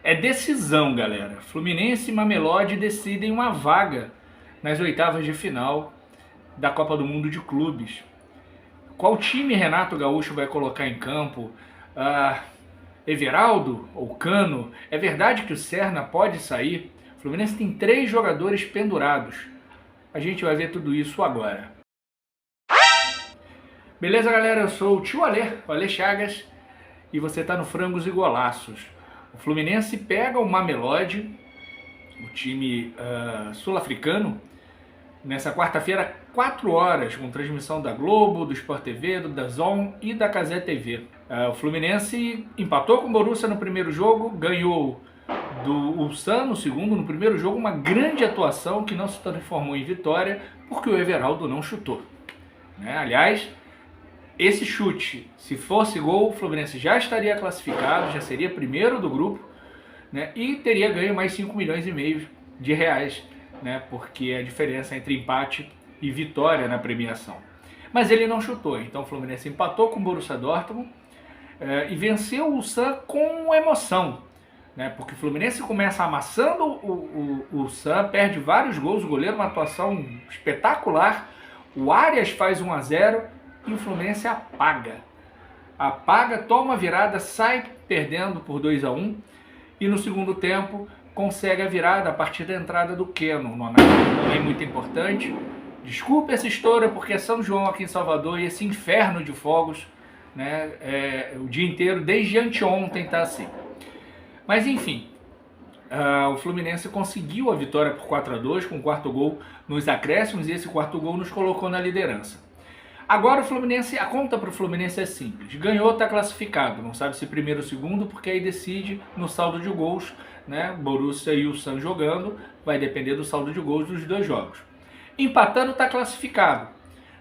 É decisão, galera. Fluminense e Mamelodi decidem uma vaga nas oitavas de final da Copa do Mundo de Clubes. Qual time Renato Gaúcho vai colocar em campo? Everaldo ou Cano? É verdade que o Serna pode sair? O Fluminense tem 3 jogadores pendurados. A gente vai ver tudo isso agora. Beleza, galera? Eu sou o tio o Ale Chagas, e você está no Frangos e Golaços. O Fluminense pega o Mamelodi, o time sul-africano, nessa quarta-feira, 4 horas, com transmissão da Globo, do Sport TV, do DAZN e da Cazé TV. O Fluminense empatou com o Borussia no primeiro jogo, ganhou do Ulsan no segundo. No primeiro jogo, uma grande atuação que não se transformou em vitória, porque o Everaldo não chutou. Aliás, esse chute, se fosse gol, o Fluminense já estaria classificado, já seria primeiro do grupo, e teria ganho mais 5 milhões e meio de reais, porque é a diferença entre empate e vitória na premiação. Mas ele não chutou, então o Fluminense empatou com o Borussia Dortmund e venceu o Ulsan com emoção, porque o Fluminense começa amassando o Ulsan, perde vários gols, o goleiro uma atuação espetacular, o Arias faz 1-0 e o Fluminense apaga, toma a virada, sai perdendo por 2-1 e no segundo tempo consegue a virada a partir da entrada do Keno, também muito importante. Desculpa essa história, porque é São João aqui em Salvador e esse inferno de fogos, o dia inteiro, desde anteontem está assim. Mas enfim, o Fluminense conseguiu a vitória por 4-2 com o quarto gol nos acréscimos, e esse quarto gol nos colocou na liderança. Agora a conta para o Fluminense é simples. Ganhou, está classificado. Não sabe se primeiro ou segundo, porque aí decide no saldo de gols, Borussia e o Ulsan jogando, vai depender do saldo de gols dos 2 jogos. Empatando, está classificado.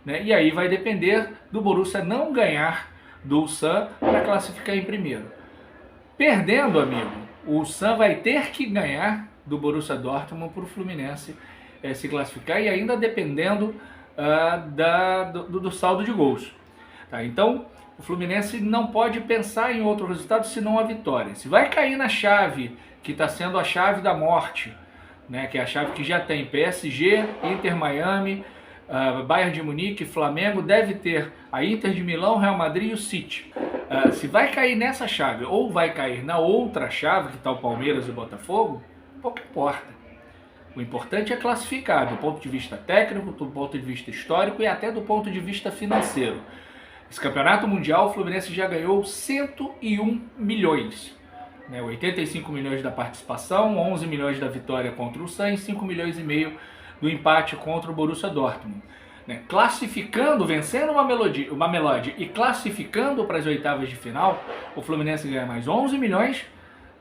E aí vai depender do Borussia não ganhar do Ulsan para classificar em primeiro. Perdendo, amigo, o Ulsan vai ter que ganhar do Borussia Dortmund para o Fluminense se classificar, e ainda dependendo do saldo de gols. Então, o Fluminense não pode pensar em outro resultado senão a vitória. Se vai cair na chave, que está sendo a chave da morte, que é a chave que já tem PSG, Inter Miami, Bayern de Munique, Flamengo, deve ter a Inter de Milão, Real Madrid e o City. Se vai cair nessa chave ou vai cair na outra chave, que está o Palmeiras e o Botafogo, pouco importa. O importante é classificar do ponto de vista técnico, do ponto de vista histórico e até do ponto de vista financeiro. Esse campeonato mundial, o Fluminense já ganhou 101 milhões. 85 milhões da participação, 11 milhões da vitória contra o Ulsan e 5 milhões e meio do empate contra o Borussia Dortmund. Classificando, vencendo o Mamelodi e classificando para as oitavas de final, o Fluminense ganha mais 11 milhões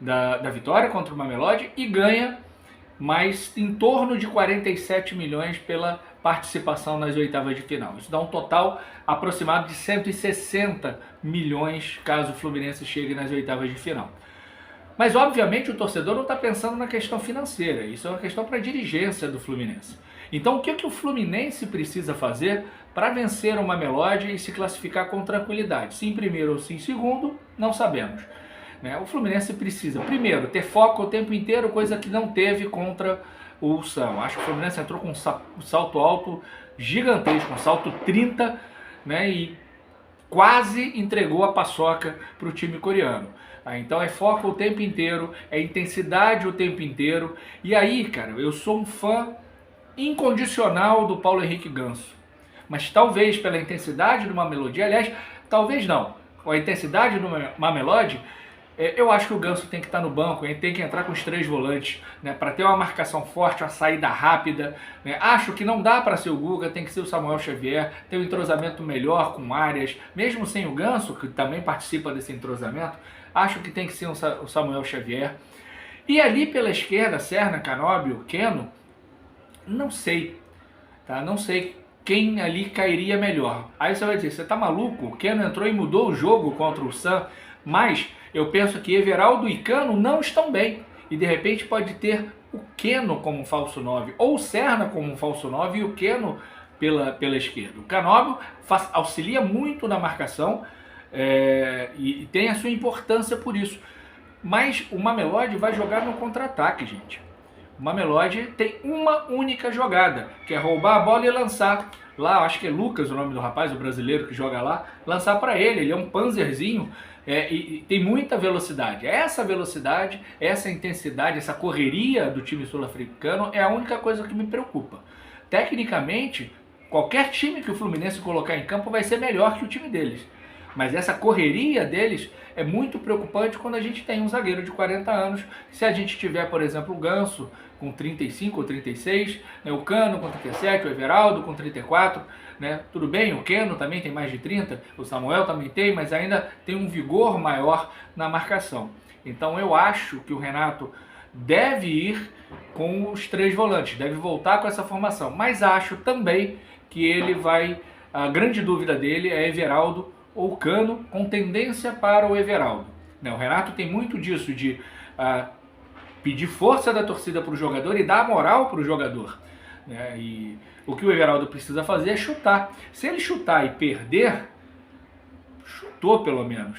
da vitória contra o Mamelodi e ganha mais em torno de 47 milhões pela participação nas oitavas de final. Isso dá um total aproximado de 160 milhões caso o Fluminense chegue nas oitavas de final. Mas, obviamente, o torcedor não está pensando na questão financeira. Isso é uma questão para a dirigência do Fluminense. Então, o que o Fluminense precisa fazer para vencer o Mamelodi e se classificar com tranquilidade? Se em primeiro ou se em segundo, não sabemos. O Fluminense precisa, primeiro, ter foco o tempo inteiro, coisa que não teve contra o Ulsan. Acho que o Fluminense entrou com um salto alto gigantesco, um salto 30, e quase entregou a paçoca para o time coreano. Então é foco o tempo inteiro, é intensidade o tempo inteiro. E aí, cara, eu sou um fã incondicional do Paulo Henrique Ganso. Mas talvez pela intensidade do Mamelodi, aliás, talvez não, com a intensidade do Mamelodi, eu acho que o Ganso tem que estar no banco, ele tem que entrar com os 3 volantes, para ter uma marcação forte, uma saída rápida. Acho que não dá para ser o Guga, tem que ser o Samuel Xavier, ter um entrosamento melhor com Arias, mesmo sem o Ganso, que também participa desse entrosamento, acho que tem que ser o Samuel Xavier. E ali pela esquerda, Serna, Canóbio, Keno, não sei, não sei quem ali cairia melhor. Aí você vai dizer, você tá maluco? O Keno entrou e mudou o jogo contra o Ulsan, mas eu penso que Everaldo e Cano não estão bem. E de repente pode ter o Keno como um falso 9, ou o Serna como um falso 9 e o Keno pela esquerda. O Canóbio auxilia muito na marcação e tem a sua importância por isso. Mas o Mamelodi vai jogar no contra-ataque, gente. O Mamelodi tem uma única jogada, que é roubar a bola e lançar. Lá, acho que é Lucas o nome do rapaz, o brasileiro que joga lá, lançar para ele. Ele é um panzerzinho e tem muita velocidade. Essa velocidade, essa intensidade, essa correria do time sul-africano é a única coisa que me preocupa. Tecnicamente, qualquer time que o Fluminense colocar em campo vai ser melhor que o time deles. Mas essa correria deles é muito preocupante quando a gente tem um zagueiro de 40 anos. Se a gente tiver, por exemplo, o Ganso com 35 ou 36, né, o Cano com 37, o Everaldo com 34, né, tudo bem, o Keno também tem mais de 30, o Samuel também tem, mas ainda tem um vigor maior na marcação. Então eu acho que o Renato deve ir com os 3 volantes, deve voltar com essa formação, mas acho também que ele vai, a grande dúvida dele é Everaldo ou Cano, com tendência para o Everaldo. O Renato tem muito disso, de pedir força da torcida para o jogador e dar moral para o jogador. E o que o Everaldo precisa fazer é chutar. Se ele chutar e perder, chutou pelo menos.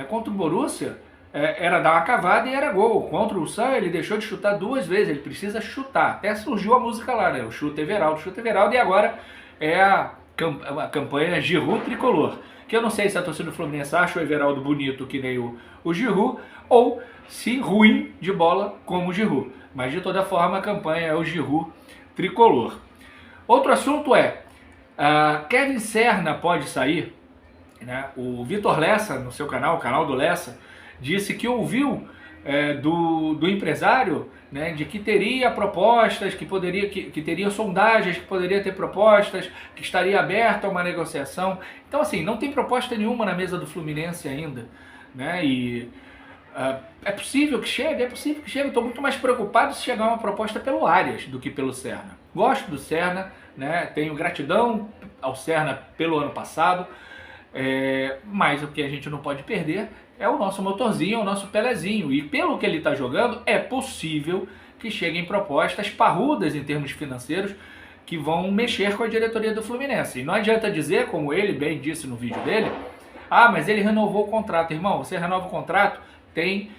Contra o Borussia, era dar uma cavada e era gol. Contra o Sam, ele deixou de chutar 2 vezes, ele precisa chutar. Até surgiu a música lá, o chuta Everaldo, e agora é a campanha Giroud tricolor. Que eu não sei se a torcida do Fluminense acha o Everaldo bonito que nem o Giroud, ou se ruim de bola como o Giroud. Mas de toda forma a campanha é o Giroud tricolor. Outro assunto é, Kevin Serna pode sair? O Vitor Lessa, no seu canal, o canal do Lessa, disse que ouviu do empresário, de que teria propostas, que teria sondagens, que poderia ter propostas, que estaria aberto a uma negociação. Então, assim, não tem proposta nenhuma na mesa do Fluminense ainda, E é possível que chegue, Estou muito mais preocupado se chegar uma proposta pelo Arias do que pelo Serna. Gosto do Serna, tenho gratidão ao Serna pelo ano passado, mas o que a gente não pode perder é o nosso motorzinho, é o nosso Pelezinho. E pelo que ele está jogando, é possível que cheguem propostas parrudas em termos financeiros que vão mexer com a diretoria do Fluminense. E não adianta dizer, como ele bem disse no vídeo dele, mas ele renovou o contrato. Irmão, você renova o contrato, tem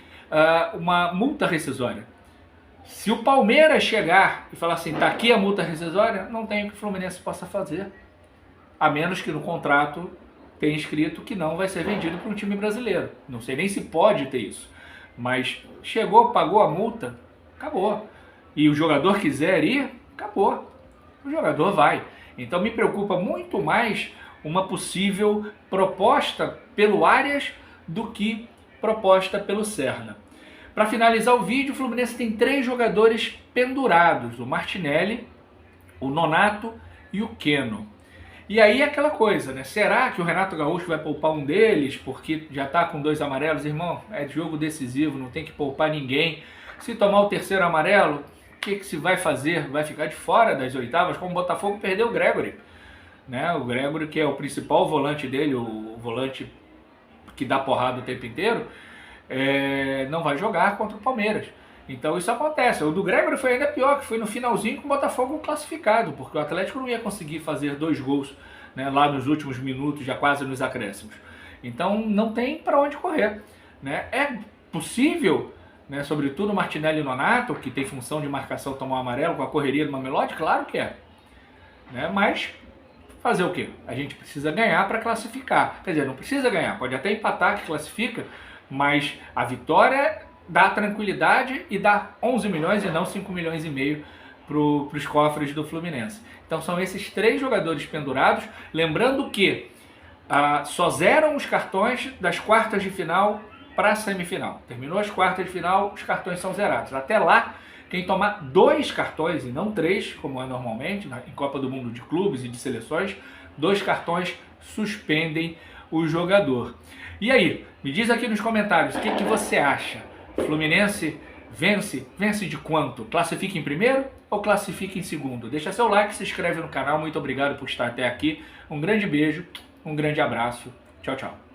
uma multa rescisória. Se o Palmeiras chegar e falar assim, tá aqui a multa rescisória, não tem o que o Fluminense possa fazer. A menos que no contrato tem escrito que não vai ser vendido para um time brasileiro. Não sei nem se pode ter isso. Mas chegou, pagou a multa, acabou. E o jogador quiser ir, acabou. O jogador vai. Então me preocupa muito mais uma possível proposta pelo Arias do que proposta pelo Serna. Para finalizar o vídeo, o Fluminense tem 3 jogadores pendurados. O Martinelli, o Nonato e o Keno. E aí é aquela coisa, Será que o Renato Gaúcho vai poupar um deles porque já está com 2 amarelos? Irmão, é jogo decisivo, não tem que poupar ninguém. Se tomar o 3º amarelo, o que se vai fazer? Vai ficar de fora das oitavas, como o Botafogo perdeu o Gregory. O Gregory, que é o principal volante dele, o volante que dá porrada o tempo inteiro, não vai jogar contra o Palmeiras. Então isso acontece. O do Gregory foi ainda pior, que foi no finalzinho com o Botafogo classificado, porque o Atlético não ia conseguir fazer 2 gols lá nos últimos minutos, já quase nos acréscimos. Então não tem para onde correr. É possível, sobretudo o Martinelli e o Nonato, que tem função de marcação, tomar um amarelo com a correria do Mamelodi? Claro que é. Mas fazer o quê? A gente precisa ganhar para classificar. Quer dizer, não precisa ganhar, pode até empatar que classifica, mas a vitória dá tranquilidade e dá 11 milhões e não 5 milhões e meio para os cofres do Fluminense. Então são esses 3 jogadores pendurados. Lembrando que só zeram os cartões das quartas de final para a semifinal. Terminou as quartas de final, os cartões são zerados. Até lá, quem tomar 2 cartões e não 3, como é normalmente em Copa do Mundo de clubes e de seleções, 2 cartões suspendem o jogador. E aí, me diz aqui nos comentários o que você acha. Fluminense vence de quanto? Classifica em primeiro ou classifica em segundo? Deixa seu like, se inscreve no canal. Muito obrigado por estar até aqui. Um grande beijo, um grande abraço. Tchau, tchau.